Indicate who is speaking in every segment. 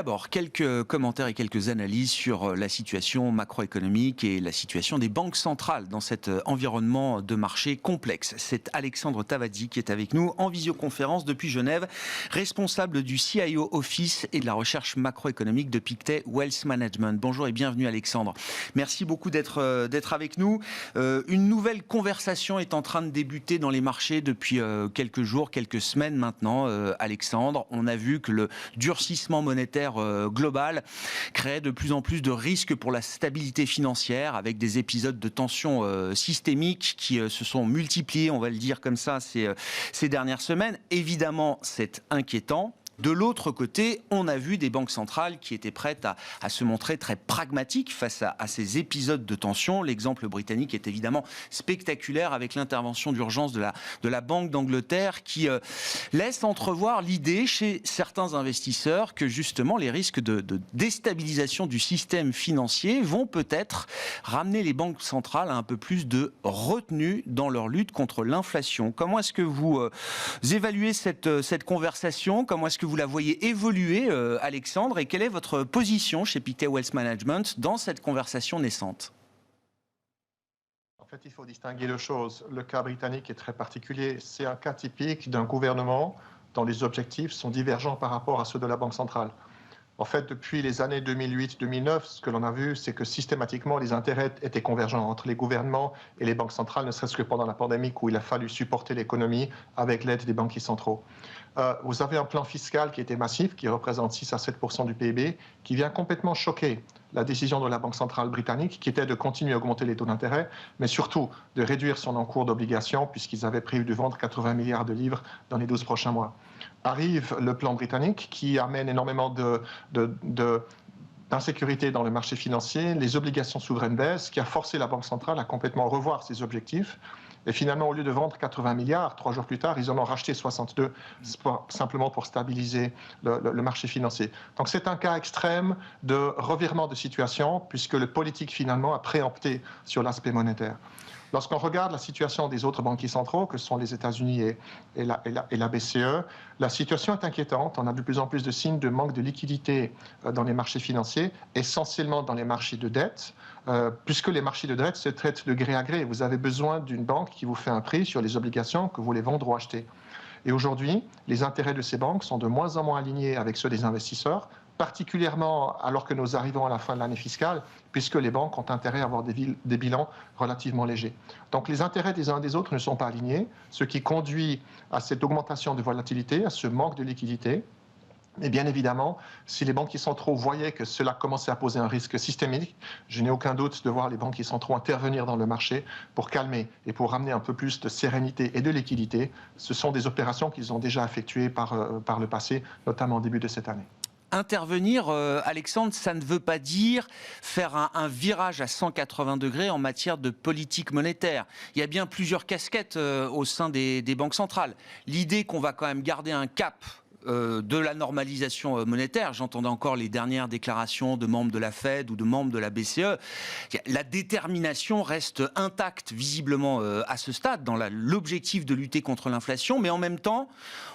Speaker 1: d'abord, quelques commentaires et quelques analyses sur la situation macroéconomique et la situation des banques centrales dans cet environnement de marché complexe. C'est Alexandre Tavazzi qui est avec nous en visioconférence depuis Genève, responsable du CIO Office et de la recherche macroéconomique de Pictet Wealth Management. Bonjour et bienvenue Alexandre. Merci beaucoup d'être avec nous. Une nouvelle conversation est en train de débuter dans les marchés depuis quelques jours, quelques semaines maintenant, Alexandre. On a vu que le durcissement monétaire global crée de plus en plus de risques pour la stabilité financière, avec des épisodes de tension systémiques qui se sont multipliés, on va le dire comme ça, ces dernières semaines. Évidemment, c'est inquiétant. De l'autre côté, on a vu des banques centrales qui étaient prêtes à se montrer très pragmatiques face à ces épisodes de tension. L'exemple britannique est évidemment spectaculaire avec l'intervention d'urgence de la Banque d'Angleterre qui laisse entrevoir l'idée chez certains investisseurs que justement les risques de déstabilisation du système financier vont peut-être ramener les banques centrales à un peu plus de retenue dans leur lutte contre l'inflation. Comment est-ce que vous évaluez cette conversation ? Comment est-ce que vous la voyez évoluer, Alexandre, et quelle est votre position chez Pictet Wealth Management dans cette conversation naissante ?
Speaker 2: En fait, il faut distinguer deux choses. Le cas britannique est très particulier. C'est un cas typique d'un gouvernement dont les objectifs sont divergents par rapport à ceux de la Banque centrale. En fait, depuis les années 2008-2009, ce que l'on a vu, c'est que systématiquement, les intérêts étaient convergents entre les gouvernements et les banques centrales, ne serait-ce que pendant la pandémie où il a fallu supporter l'économie avec l'aide des banquiers centraux. Vous avez un plan fiscal qui était massif, qui représente 6 à 7% du PIB, qui vient complètement choquer la décision de la Banque centrale britannique, qui était de continuer à augmenter les taux d'intérêt, mais surtout de réduire son encours d'obligations, puisqu'ils avaient prévu de vendre 80 milliards de livres dans les 12 prochains mois. Arrive le plan britannique, qui amène énormément d'insécurité dans le marché financier, les obligations souveraines baissent, qui a forcé la Banque centrale à complètement revoir ses objectifs. Et finalement, au lieu de vendre 80 milliards, 3 jours plus tard, ils en ont racheté 62, simplement pour stabiliser le marché financier. Donc c'est un cas extrême de revirement de situation, puisque le politique, finalement, a préempté sur l'aspect monétaire. Lorsqu'on regarde la situation des autres banquiers centraux, que sont les États-Unis et la BCE, la situation est inquiétante. On a de plus en plus de signes de manque de liquidité dans les marchés financiers, essentiellement dans les marchés de dette, puisque les marchés de dette se traitent de gré à gré. Vous avez besoin d'une banque qui vous fait un prix sur les obligations que vous voulez vendre ou acheter. Et aujourd'hui, les intérêts de ces banques sont de moins en moins alignés avec ceux des investisseurs, particulièrement alors que nous arrivons à la fin de l'année fiscale, puisque les banques ont intérêt à avoir des bilans relativement légers. Donc les intérêts des uns et des autres ne sont pas alignés, ce qui conduit à cette augmentation de volatilité, à ce manque de liquidité. Et bien évidemment, si les banquiers centraux voyaient que cela commençait à poser un risque systémique, je n'ai aucun doute de voir les banquiers centraux intervenir dans le marché pour calmer et pour ramener un peu plus de sérénité et de liquidité. Ce sont des opérations qu'ils ont déjà effectuées par le passé, notamment au début de cette année.
Speaker 1: Intervenir, Alexandre, ça ne veut pas dire faire un virage à 180 degrés en matière de politique monétaire. Il y a bien plusieurs casquettes au sein des banques centrales. L'idée qu'on va quand même garder un cap de la normalisation monétaire. J'entendais encore les dernières déclarations de membres de la Fed ou de membres de la BCE. La détermination reste intacte visiblement à ce stade dans l'objectif de lutter contre l'inflation, mais en même temps,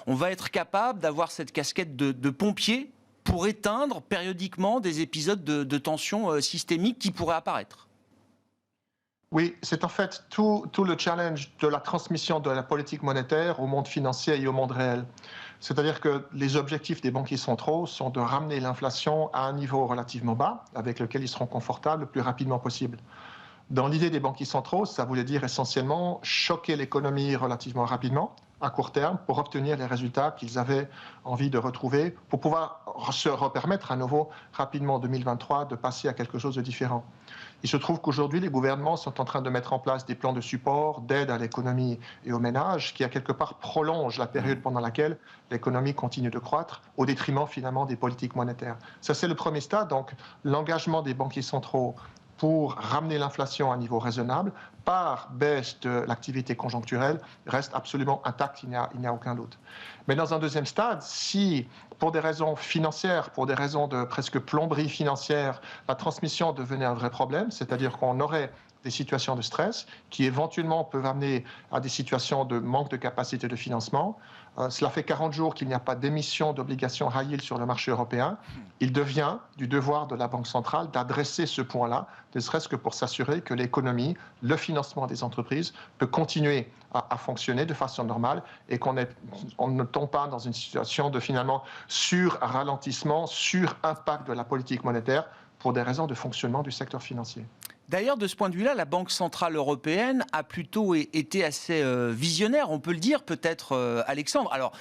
Speaker 1: on va être capable d'avoir cette casquette de pompier pour éteindre périodiquement des épisodes de tension systémique qui pourraient apparaître.
Speaker 2: Oui, c'est en fait tout le challenge de la transmission de la politique monétaire au monde financier et au monde réel. C'est-à-dire que les objectifs des banquiers centraux sont de ramener l'inflation à un niveau relativement bas, avec lequel ils seront confortables le plus rapidement possible. Dans l'idée des banquiers centraux, ça voulait dire essentiellement choquer l'économie relativement rapidement, à court terme, pour obtenir les résultats qu'ils avaient envie de retrouver, pour pouvoir se repermettre à nouveau rapidement en 2023 de passer à quelque chose de différent. Il se trouve qu'aujourd'hui, les gouvernements sont en train de mettre en place des plans de support, d'aide à l'économie et aux ménages, qui à quelque part prolongent la période pendant laquelle l'économie continue de croître, au détriment finalement des politiques monétaires. Ça, c'est le premier stade. Donc, l'engagement des banquiers centraux pour ramener l'inflation à un niveau raisonnable par baisse de l'activité conjoncturelle reste absolument intact, il n'y a aucun doute. Mais dans un deuxième stade, si pour des raisons financières, pour des raisons de presque plomberie financière, la transmission devenait un vrai problème, c'est-à-dire qu'on aurait des situations de stress qui éventuellement peuvent amener à des situations de manque de capacité de financement. Cela fait 40 jours qu'il n'y a pas d'émission d'obligations high yield sur le marché européen. Il devient du devoir de la Banque centrale d'adresser ce point-là, ne serait-ce que pour s'assurer que l'économie, le financement des entreprises peut continuer à fonctionner de façon normale et qu'on ne tombe pas dans une situation de finalement sur-ralentissement, sur-impact de la politique monétaire pour des raisons de fonctionnement du secteur financier.
Speaker 1: D'ailleurs, de ce point de vue-là, la Banque centrale européenne a plutôt été assez visionnaire, on peut le dire peut-être, Alexandre. Alors,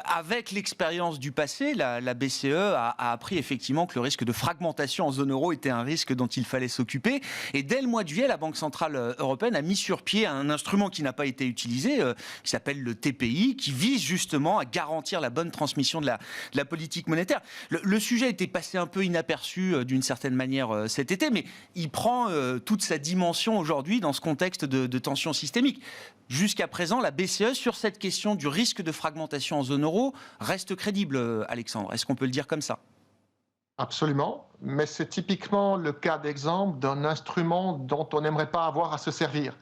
Speaker 1: avec l'expérience du passé, la BCE a appris effectivement que le risque de fragmentation en zone euro était un risque dont il fallait s'occuper. Et dès le mois de juillet, la Banque centrale européenne a mis sur pied un instrument qui n'a pas été utilisé, qui s'appelle le TPI, qui vise justement à garantir la bonne transmission de la politique monétaire. Le sujet était passé un peu inaperçu d'une certaine manière cet été, mais il prend toute sa dimension aujourd'hui dans ce contexte de tension systémique. Jusqu'à présent, la BCE, sur cette question du risque de fragmentation en zone euro, reste crédible, Alexandre. Est-ce qu'on peut le dire comme ça ?
Speaker 2: Absolument, mais c'est typiquement le cas d'exemple d'un instrument dont on n'aimerait pas avoir à se servir.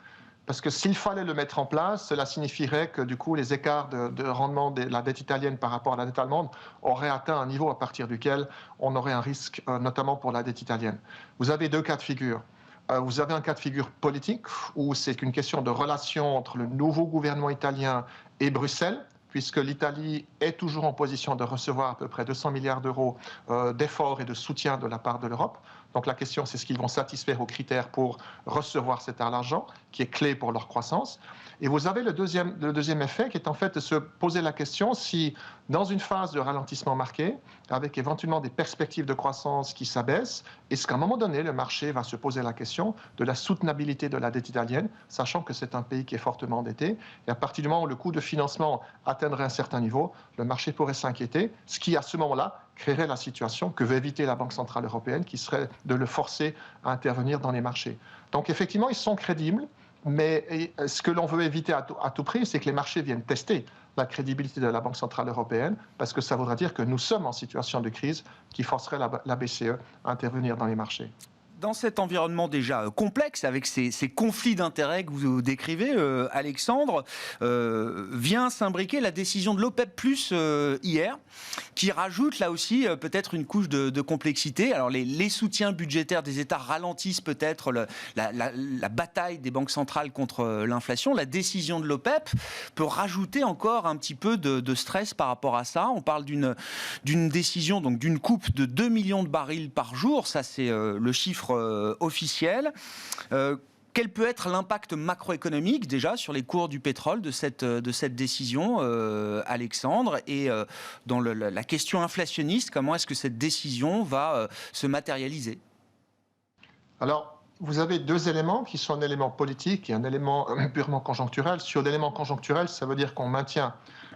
Speaker 2: Parce que s'il fallait le mettre en place, cela signifierait que du coup les écarts de rendement de la dette italienne par rapport à la dette allemande auraient atteint un niveau à partir duquel on aurait un risque, notamment pour la dette italienne. Vous avez deux cas de figure. Vous avez un cas de figure politique où c'est une question de relation entre le nouveau gouvernement italien et Bruxelles, puisque l'Italie est toujours en position de recevoir à peu près 200 milliards d'euros d'efforts et de soutien de la part de l'Europe. Donc la question, c'est ce qu'ils vont satisfaire aux critères pour recevoir cet argent, qui est clé pour leur croissance. Et vous avez le deuxième effet, qui est en fait de se poser la question si, dans une phase de ralentissement marqué, avec éventuellement des perspectives de croissance qui s'abaissent, est-ce qu'à un moment donné, le marché va se poser la question de la soutenabilité de la dette italienne, sachant que c'est un pays qui est fortement endetté. Et à partir du moment où le coût de financement atteindrait un certain niveau, le marché pourrait s'inquiéter, ce qui, à ce moment-là, créerait la situation que veut éviter la Banque centrale européenne, qui serait de le forcer à intervenir dans les marchés. Donc effectivement, ils sont crédibles, mais ce que l'on veut éviter à tout prix, c'est que les marchés viennent tester la crédibilité de la Banque centrale européenne, parce que ça voudrait dire que nous sommes en situation de crise qui forcerait la BCE à intervenir dans les marchés.
Speaker 1: Dans cet environnement déjà complexe, avec ces conflits d'intérêts que vous décrivez, Alexandre, vient s'imbriquer la décision de l'OPEP+, hier, qui rajoute là aussi peut-être une couche de complexité. Alors les soutiens budgétaires des États ralentissent peut-être la bataille des banques centrales contre l'inflation. La décision de l'OPEP peut rajouter encore un petit peu de stress par rapport à ça. On parle d'une décision, donc d'une coupe de 2 millions de barils par jour. Ça, c'est le chiffre officiel. Quel peut être l'impact macroéconomique déjà sur les cours du pétrole de cette décision, Alexandre, et dans la question inflationniste, comment est-ce que cette décision va se matérialiser ?
Speaker 2: Alors, vous avez deux éléments qui sont un élément politique et un élément purement conjoncturel. Sur l'élément conjoncturel, ça veut dire qu'on maintient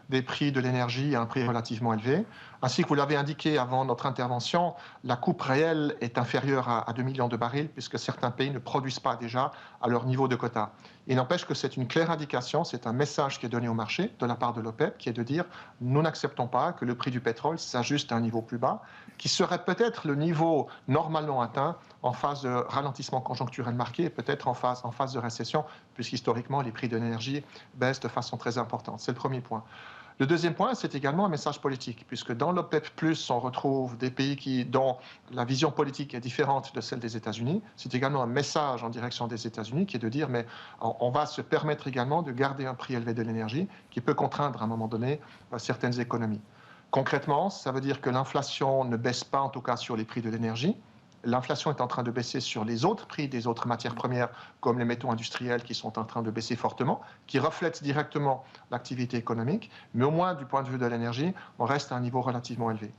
Speaker 2: des prix de l'énergie à un prix relativement élevé. Ainsi que vous l'avez indiqué avant notre intervention, la coupe réelle est inférieure à 2 millions de barils puisque certains pays ne produisent pas déjà à leur niveau de quota. Il n'empêche que c'est une claire indication, c'est un message qui est donné au marché de la part de l'OPEP qui est de dire nous n'acceptons pas que le prix du pétrole s'ajuste à un niveau plus bas, qui serait peut-être le niveau normalement atteint en phase de ralentissement conjoncturel marqué et peut-être en phase de récession, puisqu'historiquement les prix de l'énergie baissent de façon très importante. C'est le premier point. Le deuxième point, c'est également un message politique, puisque dans l'OPEP+, on retrouve des pays dont la vision politique est différente de celle des États-Unis. C'est également un message en direction des États-Unis qui est de dire, mais on va se permettre également de garder un prix élevé de l'énergie qui peut contraindre à un moment donné certaines économies. Concrètement, ça veut dire que l'inflation ne baisse pas, en tout cas sur les prix de l'énergie. L'inflation est en train de baisser sur les autres prix des autres matières premières, comme les métaux industriels qui sont en train de baisser fortement, qui reflètent directement l'activité économique. Mais au moins, du point de vue de l'énergie, on reste à un niveau relativement élevé.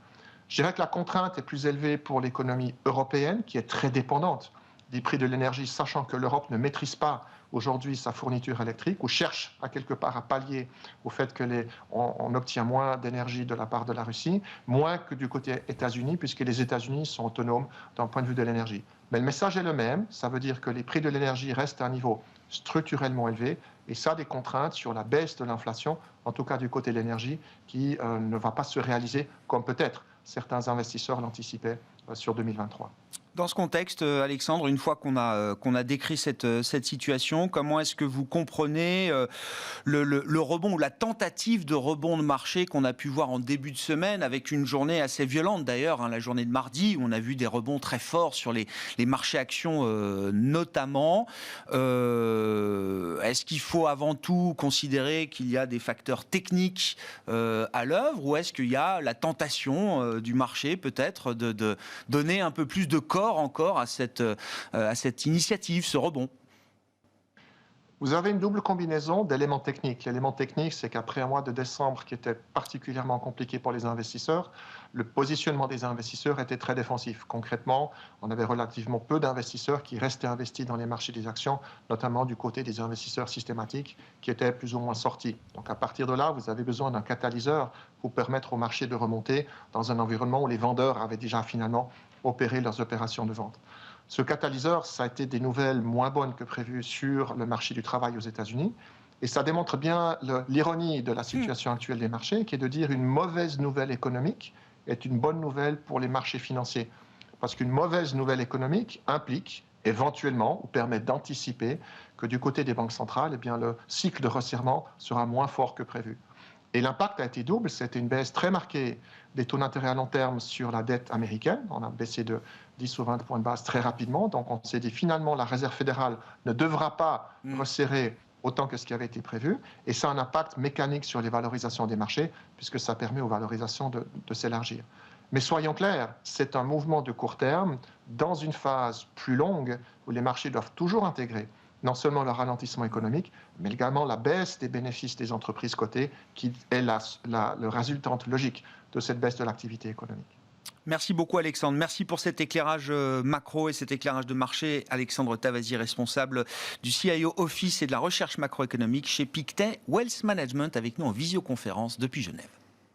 Speaker 2: Je dirais que la contrainte est plus élevée pour l'économie européenne, qui est très dépendante des prix de l'énergie, sachant que l'Europe ne maîtrise pas aujourd'hui sa fourniture électrique ou cherche à quelque part à pallier au fait qu'on obtient moins d'énergie de la part de la Russie, moins que du côté États-Unis, puisque les États-Unis sont autonomes d'un point de vue de l'énergie. Mais le message est le même, ça veut dire que les prix de l'énergie restent à un niveau structurellement élevé, et ça a des contraintes sur la baisse de l'inflation, en tout cas du côté de l'énergie, qui ne va pas se réaliser comme peut-être certains investisseurs l'anticipaient sur 2023.
Speaker 1: Dans ce contexte, Alexandre, une fois qu'on a décrit cette situation, comment est-ce que vous comprenez le rebond ou la tentative de rebond de marché qu'on a pu voir en début de semaine, avec une journée assez violente d'ailleurs, la journée de mardi, où on a vu des rebonds très forts sur les marchés actions notamment. Est-ce qu'il faut avant tout considérer qu'il y a des facteurs techniques à l'œuvre, ou est-ce qu'il y a la tentation du marché peut-être de donner un peu plus de corps encore à cette initiative, ce rebond?
Speaker 2: Vous avez une double combinaison d'éléments techniques. L'élément technique, c'est qu'après un mois de décembre qui était particulièrement compliqué pour les investisseurs, le positionnement des investisseurs était très défensif. Concrètement, on avait relativement peu d'investisseurs qui restaient investis dans les marchés des actions, notamment du côté des investisseurs systématiques qui étaient plus ou moins sortis. Donc à partir de là, vous avez besoin d'un catalyseur pour permettre au marché de remonter dans un environnement où les vendeurs avaient déjà finalement opéré leurs opérations de vente. Ce catalyseur, ça a été des nouvelles moins bonnes que prévues sur le marché du travail aux États-Unis. Et ça démontre bien l'ironie de la situation actuelle des marchés, qui est de dire une mauvaise nouvelle économique est une bonne nouvelle pour les marchés financiers. Parce qu'une mauvaise nouvelle économique implique éventuellement, ou permet d'anticiper que du côté des banques centrales, eh bien, le cycle de resserrement sera moins fort que prévu. Et l'impact a été double. C'était une baisse très marquée des taux d'intérêt à long terme sur la dette américaine. On a baissé de 10 ou 20 points de base très rapidement. Donc on s'est dit finalement la Réserve fédérale ne devra pas resserrer autant que ce qui avait été prévu. Et ça a un impact mécanique sur les valorisations des marchés, puisque ça permet aux valorisations de s'élargir. Mais soyons clairs, c'est un mouvement de court terme dans une phase plus longue où les marchés doivent toujours intégrer non seulement le ralentissement économique, mais également la baisse des bénéfices des entreprises cotées, qui est le résultante logique de cette baisse de l'activité économique.
Speaker 1: Merci beaucoup Alexandre, merci pour cet éclairage macro et cet éclairage de marché. Alexandre Tavasi, responsable du CIO Office et de la recherche macroéconomique chez Pictet Wealth Management, avec nous en visioconférence depuis Genève.